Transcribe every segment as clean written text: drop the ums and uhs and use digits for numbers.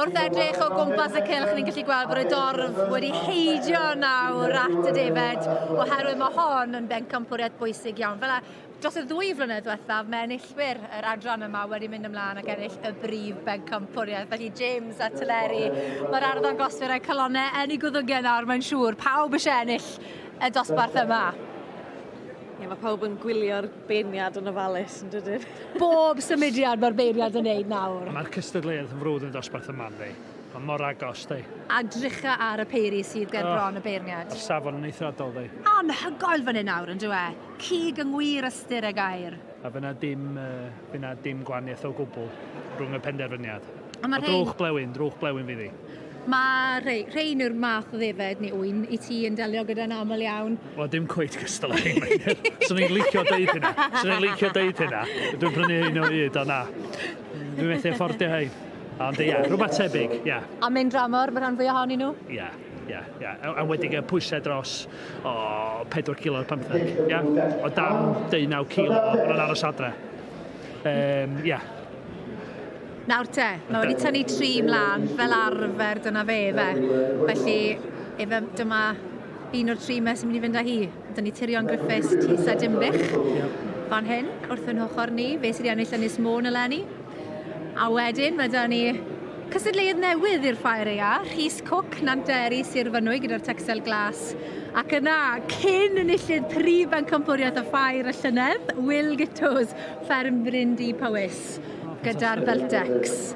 Wrth edrych o gwmpas y cylch, ni'n gallu gweld bod y dorf wedi heidio nawr at y defed, oherwydd mae hon yn bencampwriaeth bwysig iawn. Fel dros y 2 flynedd diwethaf, mae enillwyr yr adran yma wedi mynd ymlaen ac ennill y brif bencampwriaeth. Felly James a Tyleri, mae'r arddangoswyr a'i calonnau yn ei gwddwgen nawr, mae'n siŵr. Pawb eisiau ennill y dosbarth yma. Ie, mae pawb yn gwylio'r beirniad yn ofalus, yn dydyn? Bob symudiad mae'r beirniad yn neud nawr. Mae'r cystadleuaeth yn frwd yn dosbarth yma, ynddi. Mae mor agos, di. A drycha ar y peiri sydd ger bron y beirniad. Yr safon yn eithriadol, di. Anhygoel fan hyn nawr, yn dwi? Cig yng ngwir ystyr y gair. A fyna dim gwahaniaeth o gwbl rhwng y penderfyniad. A drwch blewyn fi di. Mae rhain yw'r math o ddefed neu wyn i ti yn delio gyda'n aml iawn. Wel, dim cweit cystal ei hyn. So ni'n licio deud hynna. Dwi'n prynu hyn o hyd, o na. Dwi'n methu affordio hyn. Ond ia, rhywbeth tebyg, ia. A mynd dramor, mae rhan fwy ohonyn nhw? Ia. A wedi gael pwysau dros 4 kilo ar 15, ia. O dan 19 kilo, o'n aros adre. Ia. Nawr te, mae wedi tynnu 3 mlaen fel arfer dyna fe. Felly, dyma un o'r 3 mes sy'n mynd i fynd â hi. Dyna ni Tirion Griffiths, Tisa Dimbych. Fan hyn, wrth yn ochr ni, fe sydd wedi ennill Ynys Môn eleni. A wedyn, mae da ni cystadleuaeth newydd i'r ffair ea. Rhys Cook, Nanteri, Sir Fynwy gyda'r Texel Glas. Ac yna, cyn enillydd prif bencampwriaeth y ffair y llynedd, Will Gittos, fferm Brindau Powys. Gyda'r Beltex.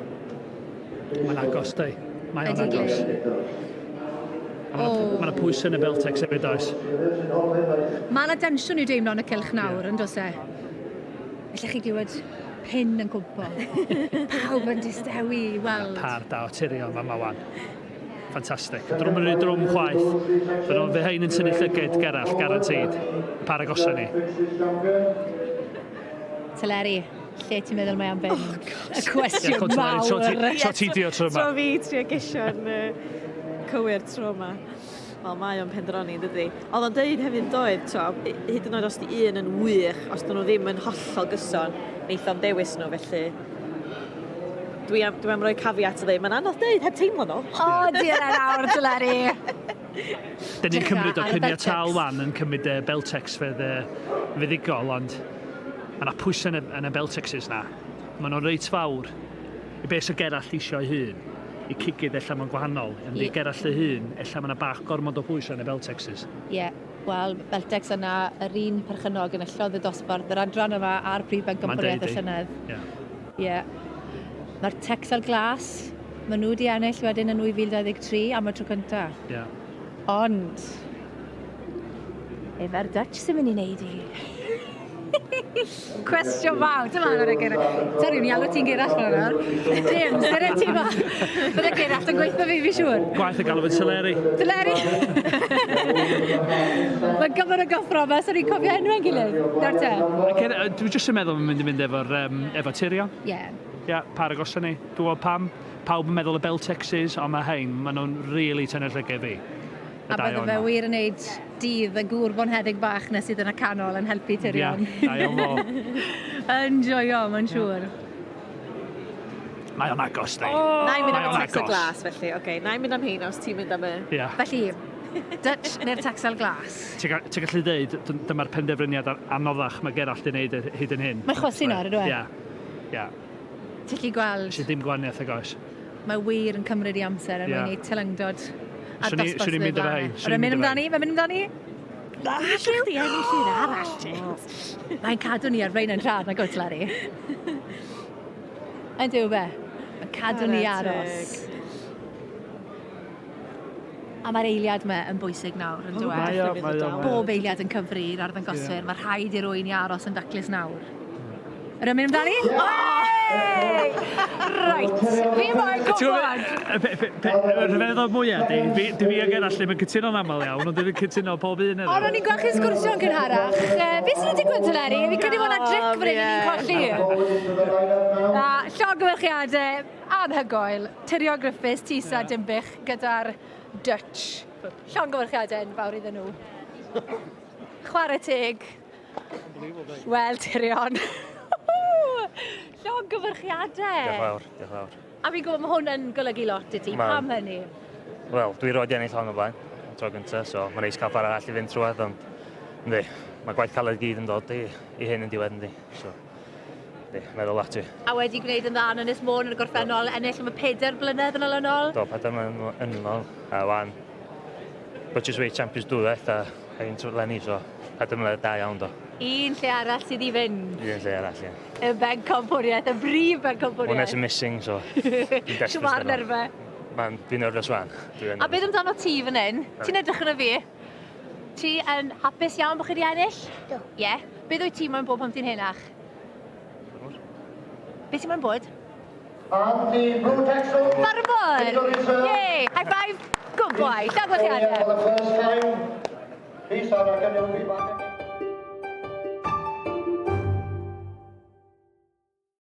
Mae'n agos, di. Mae'n agos. Mae'n pwysau yn y Beltex hefyd oes. Mae'n adensiwn i'w deimlo yn y cylch nawr, yn dos e? Ellech chi glywed pin yn cwmpo. Pawb yn distewi i weld. Par da o Tirion, mae wan. Ffantastig. Drwm yn rhaid drwm chwaith. Fe hein yn tynnu llyged gerall, garantid. Par agosau ni. Tyleri. Lle ti'n meddwl mae am fynd? Y cwestiwn mawr. Tro ti dio tro yma. Tro fi trio gesio'n cywir tro yma. Wel, mae o'n pendroni, dydy. Oedd o'n dweud hefyd doedd, hyd yn oed os di un yn wych, os dyn nhw ddim yn hollol gyson, neith o'n dewis nhw, felly. Dwi am roi cafiat o dweud, mae'n anodd dweud, heb teimlo nhw. O, di'r awr, Tyleri. Dyn ni'n cymryd o cynia tal wan yn cymryd Beltex feddigol, ond mae yna pwysau yn y Beltexes na. Mae nhw'n reit fawr i beth o gerall eisiau ei hun. I cigydd ella mae'n gwahanol. Ond i gerall ei hun, ella mae yna bach gormod o pwysau yn y Beltexes. Ie, wel, Beltex yna yr un perchynog yn illodd y dosbarth. Yr adran yma ar prif bencampwriaeth y llynedd. Ie. Mae'r Texel Glas, maen nhw wedi ennill wedyn yn 2023 am y tro cyntaf. Ie. Ond, efo'r Dutch sy'n mynd i wneud i. Cwestiwn fawr, dyma ar y gerall. Sori, ni alw ti'n gerall fan yna. James, dyna ti ma. Dyna gerall yn gweithio fi siŵr. Gwaith y galw fy Tyleri. Tyleri! Mae'n gyfer y goffro yma, so ni'n cofio enw yn gilydd. Dar te. Dwi jyst yn meddwl yn mynd efo Tirion. Ie. Ia, par agosau ni. Dwi'n gwybod pam. Pawb yn meddwl y Beltexes, ond mae hein, maen nhw'n really tynnu'r llygau fi. A bydde fe wir yn neud dydd y gŵr bonheddig bach na sydd yn y canol yn helpu Tirion. Ia, da iawn fo. Yn joio, mae'n siŵr. Mae o'n agos, di. Na'n mynd am y Texel Glas, felly. Na'n mynd am hyn os ti'n mynd am y... Felly, Dutch neu'r Texel Glas? Ti'n gallu dweud, dyma'r penderfyniad anoddach mae Gerallt yn neud hyd yn hyn. Mae chwysu nawr, ydw e? Ia. Ti'n gallu gweld... Sydd dim gwahaniaeth y goes. Mae wir yn cymryd i amser yn mynd i tylyngdod. Swn i'n mynd amdani. Mae'n mynd amdani? Siwr di ennill un arall, James. Mae'n cadw ni ar frein yn rhad, na gwrs, Larry. Yn dyw be? Mae'n cadw ni aros. A mae'r eiliad me yn bwysig nawr, yn dyw e? Bob eiliad yn cyfri'r arddangoswyr. Mae rhaid i rwy'n i aros yn daclus nawr. Ydw i'n mynd amdani? Right, fi moyn gwybod. Yr feddwl mwyaf, di fi ag Gerallt ddim yn cytuno'n aml iawn, ond dwi'n cytuno pob un edrych. Ond o'n i'n gweld chi'n sgwrsio'n cynharach. Beth sy'n digwydd Tyleri? Fi credu bod yna dric fan hyn i'n colli. Llogyfarchiadau anhygoel. Tirion Griffiths, Tisa Dimbych gyda'r Dutch. Llogyfarchiadau enfawr iddyn nhw. Chwarae teg. Wel, Tirion. Llogyfarchiadau. Diolch fawr. A fi'n gwybod mae hwn yn golygu lot i ti. Pam hynny? Wel, dwi roed i ennill hon o blaen, tro gyntaf, so mae'n neis cael ffordd arall i fynd trwedd, ond ynddi, mae gwaith caled gyd yn dod i hyn yn diwedd, ynddi. So, ynddi, meddwl lot i. A wedi gwneud yn dda yn Ynys Môn yn y gorffennol, ennill am y 4 blynedd yn ôl yn ôl? Do, 4 blynedd yn ôl, a wan, British Weight Champions dwywaith, a ein trwy lenni, so 4 blynedd da iawn, do. Un lle arall sydd i fynd. Un lle arall, ie. Y Pencampwriaeth, y brif Pencampwriaeth. Hwna sy'n missing, so... Siwmar nerfe? Fi'n nerfus wan. A beth amdano ti fan hyn? Ti'n edrych yna fi? Ti yn hapus iawn bod chi wedi ennill? Do. Ie. Beth wyt ti moyn bod pam ti'n henach? Beth ti'n moyn bod? Barfod! Yay! High five! Good boy! Llagwch chi adre!